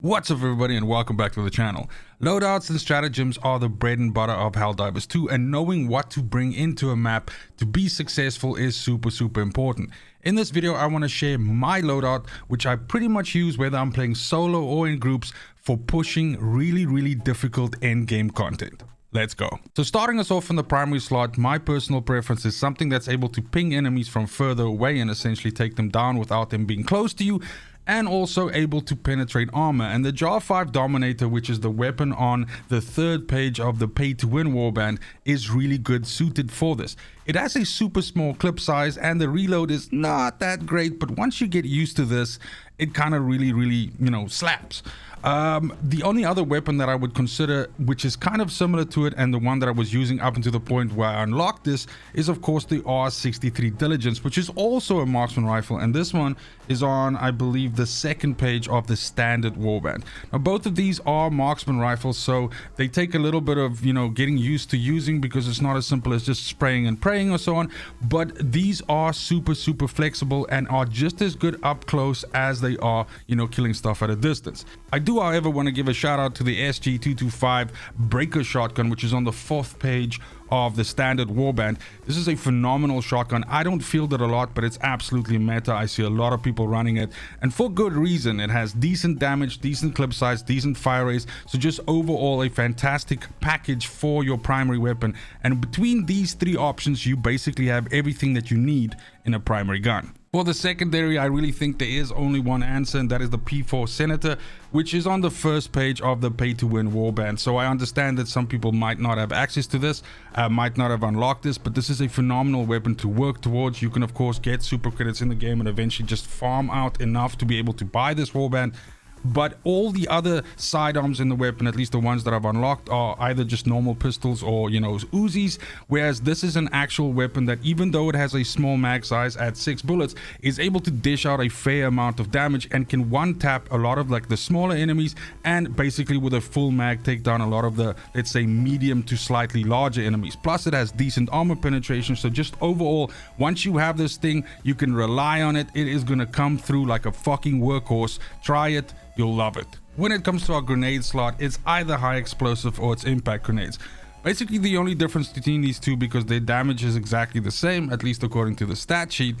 What's up everybody and welcome back to the channel. Loadouts and stratagems are the bread and butter of Helldivers 2, and knowing what to bring into a map to be successful is super important. In this video I want to share my loadout, which I pretty much use whether I'm playing solo or in groups for pushing really difficult end game content. Let's go. So starting us off in the primary slot, my personal preference is something that's able to ping enemies from further away and essentially take them down without them being close to you, and also able to penetrate armor. And the Jar 5 Dominator, which is the weapon on the third page of the pay to win warband, is really good suited for this. It has a super small clip size and the reload is not that great, but once you get used to this, it kind of really slaps. The only other weapon that I would consider, which is kind of similar to it and the one that I was using up until the point where I unlocked this, is of course the R63 Diligence, which is also a marksman rifle, and this one is on, I believe, the second page of the standard warband. Now both of these are marksman rifles, so they take a little bit of getting used to using, because it's not as simple as just spraying and praying or so on, but these are super flexible and are just as good up close as they are killing stuff at a distance. I do however want to give a shout out to the SG225 Breaker shotgun, which is on the fourth page of the standard warband. This is a phenomenal shotgun. I don't field it a lot, but it's absolutely meta. I see a lot of people running it, and for good reason. It has decent damage, decent clip size, decent fire rates, so just overall a fantastic package for your primary weapon. And between these three options, you basically have everything that you need in a primary gun. For the secondary, I really think there is only one answer, and that is the P4 Senator, which is on the first page of the pay to win warband. So I understand that some people might not have access to this, might not have unlocked this, but this is a phenomenal weapon to work towards. You can of course get super credits in the game and eventually just farm out enough to be able to buy this warband. But all the other sidearms in the weapon, at least the ones that I've unlocked, are either just normal pistols or Uzis, whereas this is an actual weapon that, even though it has a small mag size at 6 bullets, is able to dish out a fair amount of damage and can one tap a lot of the smaller enemies, and basically with a full mag take down a lot of the, let's say, medium to slightly larger enemies. Plus it has decent armor penetration, so just overall, once you have this thing, you can rely on it. It is gonna come through like a fucking workhorse. Try it, you'll love it. When it comes to our grenade slot, it's either high explosive or it's impact grenades. Basically the only difference between these two, because their damage is exactly the same, at least according to the stat sheet,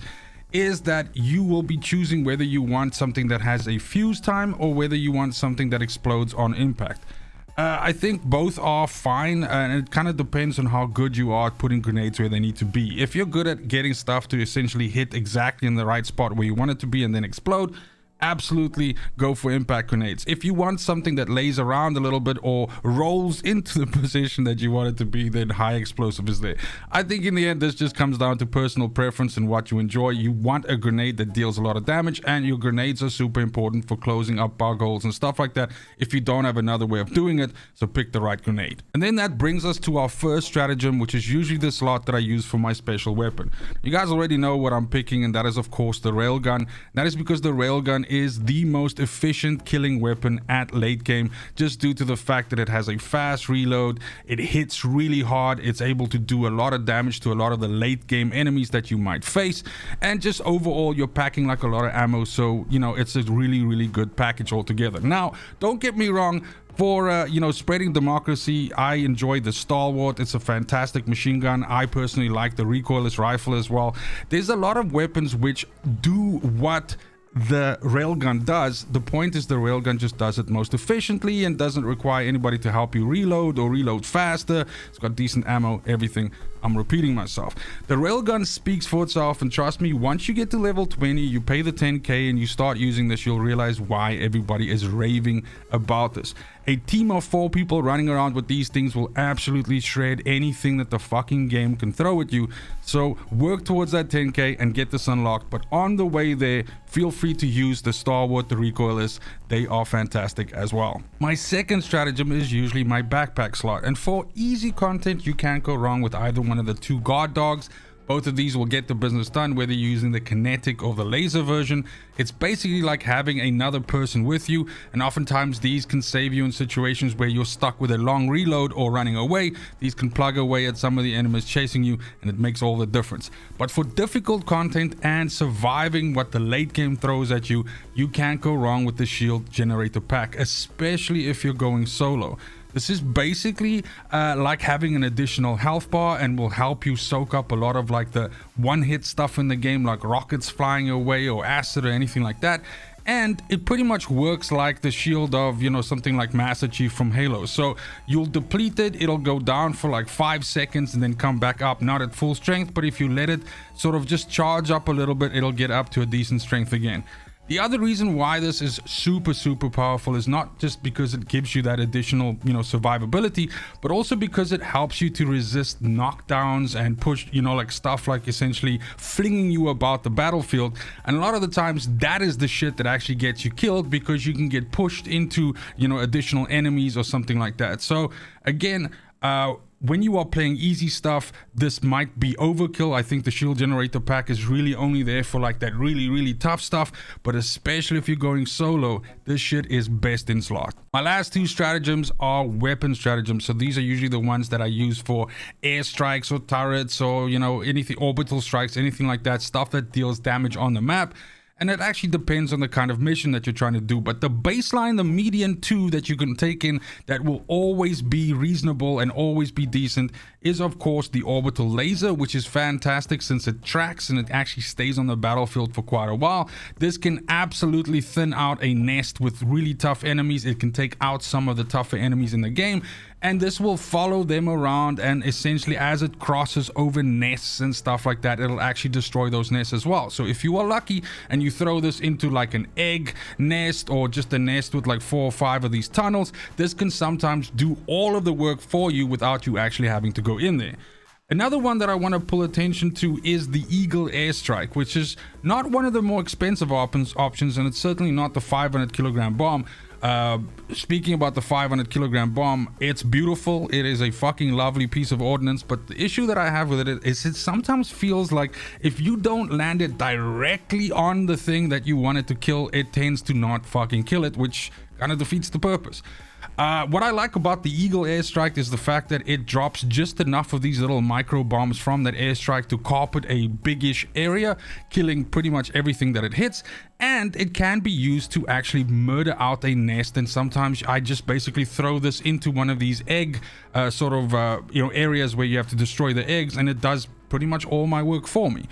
is that you will be choosing whether you want something that has a fuse time or whether you want something that explodes on impact. I think both are fine, and it kind of depends on how good you are at putting grenades where they need to be. If you're good at getting stuff to essentially hit exactly in the right spot where you want it to be and then explode, absolutely go for impact grenades. If you want something that lays around a little bit or rolls into the position that you want it to be, then high explosive is there. I think in the end this just comes down to personal preference and what you enjoy. You want a grenade that deals a lot of damage, and your grenades are super important for closing up bug holes and stuff like that if you don't have another way of doing it, so pick the right grenade. And then that brings us to our first stratagem, which is usually the slot that I use for my special weapon. You guys already know what I'm picking, and that is of course the railgun. That is because the railgun is the most efficient killing weapon at late game, just due to the fact that it has a fast reload, it hits really hard, it's able to do a lot of damage to a lot of the late game enemies that you might face, and just overall you're packing like a lot of ammo, so it's a really good package altogether. Now don't get me wrong, for spreading democracy, I enjoy the Stalwart. It's a fantastic machine gun. I personally like the recoilless rifle as well. There's a lot of weapons which do what the railgun does. The point is the railgun just does it most efficiently and doesn't require anybody to help you reload or reload faster. It's got decent ammo, everything. I'm repeating myself. The railgun speaks for itself, and trust me, once you get to level 20, you pay the 10k and you start using this, you'll realize why everybody is raving about this. A team of 4 people running around with these things will absolutely shred anything that the fucking game can throw at you. So work towards that 10k and get this unlocked, but on the way there, feel free to use the Stalwart, the recoilless. They are fantastic as well. My second stratagem is usually my backpack slot, and for easy content you can't go wrong with either one of the 2 guard dogs. Both of these will get the business done, whether you're using the kinetic or the laser version. It's basically like having another person with you, and oftentimes these can save you in situations where you're stuck with a long reload or running away. These can plug away at some of the enemies chasing you, and it makes all the difference. But for difficult content and surviving what the late game throws at you, you can't go wrong with the shield generator pack, especially if you're going solo. This is basically like having an additional health bar, and will help you soak up a lot of like the one-hit stuff in the game, like rockets flying away or acid or anything like that. And it pretty much works like the shield of, you know, something like Master Chief from Halo. So you'll deplete it, it'll go down for like 5 seconds and then come back up, not at full strength, but if you let it sort of just charge up a little bit, it'll get up to a decent strength again. The other reason why this is super powerful is not just because it gives you that additional, you know, survivability, but also because it helps you to resist knockdowns and push, you know, like stuff like essentially flinging you about the battlefield. And a lot of the times that is the shit that actually gets you killed, because you can get pushed into, you know, additional enemies or something like that. So again, when you are playing easy stuff, this might be overkill. I think the shield generator pack is really only there for like that really tough stuff, but especially if you're going solo, this shit is best in slot. My last two stratagems are weapon stratagems. So these are usually the ones that I use for airstrikes or turrets or, you know, anything, orbital strikes, anything like that, stuff that deals damage on the map. And it actually depends on the kind of mission that you're trying to do. But the baseline, the median two that you can take in that will always be reasonable and always be decent is, of course, the Orbital Laser, which is fantastic since it tracks and it actually stays on the battlefield for quite a while. This can absolutely thin out a nest with really tough enemies. It can take out some of the tougher enemies in the game. And this will follow them around, and essentially as it crosses over nests and stuff like that, it'll actually destroy those nests as well. So if you are lucky and you throw this into like an egg nest or just a nest with like 4 or 5 of these tunnels, this can sometimes do all of the work for you without you actually having to go in there. Another one that I want to pull attention to is the Eagle Airstrike, which is not one of the more expensive options, and it's certainly not the 500 kilogram bomb. Speaking about the 500 kilogram bomb, it's beautiful. It is a fucking lovely piece of ordnance, but the issue that I have with it is it sometimes feels like if you don't land it directly on the thing that you wanted to kill, it tends to not fucking kill it, which kind of defeats the purpose. What I like about the Eagle Airstrike is the fact that it drops just enough of these little micro bombs from that airstrike to carpet a biggish area, killing pretty much everything that it hits. And it can be used to actually murder out a nest. And sometimes I just basically throw this into one of these egg areas where you have to destroy the eggs, and it does pretty much all my work for me.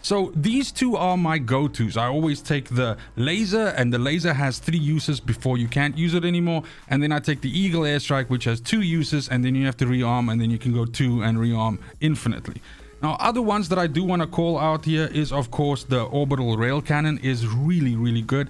So these two are my go-tos. I always take the laser, and the laser has 3 uses before you can't use it anymore. And then I take the Eagle Airstrike, which has 2 uses, and then you have to rearm, and then you can go 2 and rearm infinitely. Now, other ones that I do want to call out here is, of course, the Orbital Rail Cannon is really good.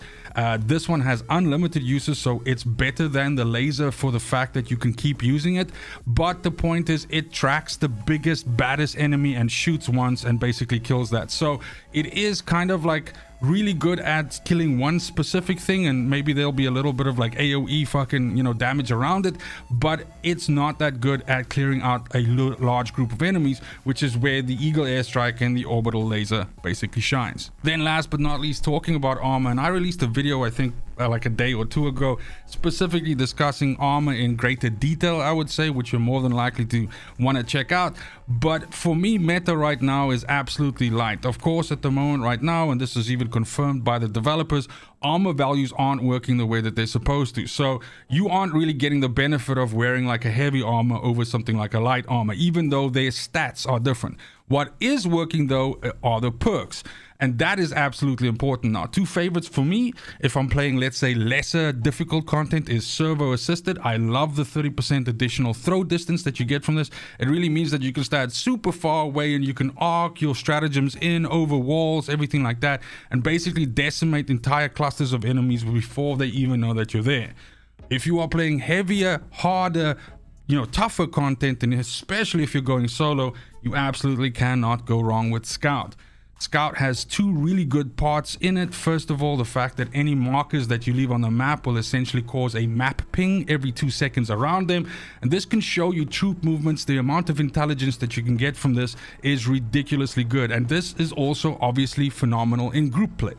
This one has unlimited uses, so it's better than the laser for the fact that you can keep using it. But the point is, it tracks the biggest, baddest enemy and shoots once and basically kills that. So it is kind of like really good at killing one specific thing, and maybe there'll be a little bit of like AoE fucking, you know, damage around it, but it's not that good at clearing out a large group of enemies, which is where the Eagle Airstrike and the Orbital Laser basically shines. Then last but not least, talking about armor, and I released a video, I think like a day or 2 ago, specifically discussing armor in greater detail, I would say, which you're more than likely to want to check out. But for me, meta right now is absolutely light. Of course, at the moment right now, and this is even confirmed by the developers, armor values aren't working the way that they're supposed to. So you aren't really getting the benefit of wearing like a heavy armor over something like a light armor, even though their stats are different. What is working though are the perks. And that is absolutely important. Now, 2 favorites for me, if I'm playing, let's say, lesser difficult content, is servo assisted. I love the 30% additional throw distance that you get from this. It really means that you can start super far away and you can arc your stratagems in over walls, everything like that, and basically decimate entire clusters of enemies before they even know that you're there. If you are playing heavier, harder, tougher content, and especially if you're going solo, you absolutely cannot go wrong with Scout. Scout has two really good parts in it. First of all, the fact that any markers that you leave on the map will essentially cause a map ping every 2 seconds around them, and this can show you troop movements. The amount of intelligence that you can get from this is ridiculously good, and this is also obviously phenomenal in group play.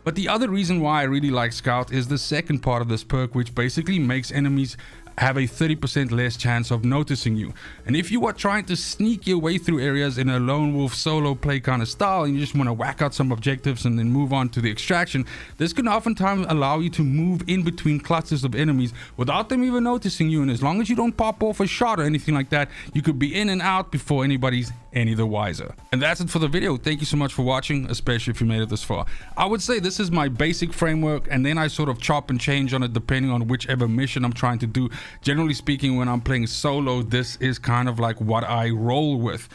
But the other reason why I really like Scout is the second part of this perk, which basically makes enemies have a 30% less chance of noticing you. And if you are trying to sneak your way through areas in a lone wolf solo play kind of style, and you just want to whack out some objectives and then move on to the extraction, this can oftentimes allow you to move in between clusters of enemies without them even noticing you. And as long as you don't pop off a shot or anything like that, you could be in and out before anybody's any the wiser. And that's it for the video. Thank you so much for watching, especially if you made it this far. I would say this is my basic framework, and then I sort of chop and change on it depending on whichever mission I'm trying to do. Generally speaking, when I'm playing solo, this is kind of like what I roll with.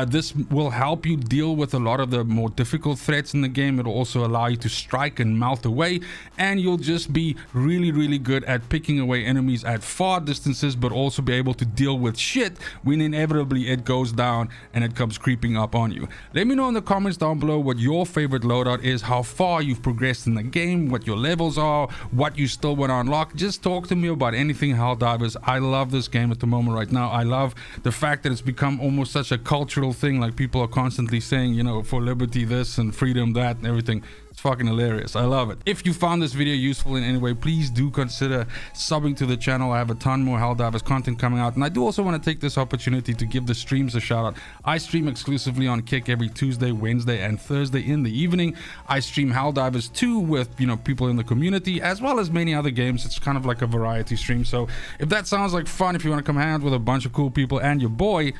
This will help you deal with a lot of the more difficult threats in the game. It'll also allow you to strike and melt away, and you'll just be really good at picking away enemies at far distances, but also be able to deal with shit when inevitably it goes down and it comes creeping up on you. Let me know in the comments down below what your favorite loadout is, how far you've progressed in the game, what your levels are, what you still want to unlock. Just talk to me about anything Helldivers. I love this game at the moment right now. I love the fact that it's become almost such a cultural thing. Like, people are constantly saying, you know, for liberty this and freedom that and everything. It's fucking hilarious. I love it. If you found this video useful in any way, please do consider subbing to the channel. I have a ton more Helldivers content coming out, and I do also want to take this opportunity to give the streams a shout out. I stream exclusively on Kick every Tuesday, Wednesday, and Thursday in the evening. I stream Helldivers 2 with, you know, people in the community, as well as many other games. It's kind of like a variety stream. So if that sounds like fun, if you want to come hang out with a bunch of cool people and your boy,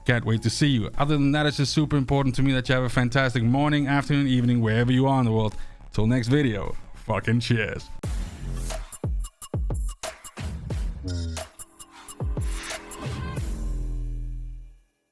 can't wait to see you. Other than that, it's just super important to me that you have a fantastic morning, afternoon, evening, wherever you are in the world. Till next video, fucking cheers.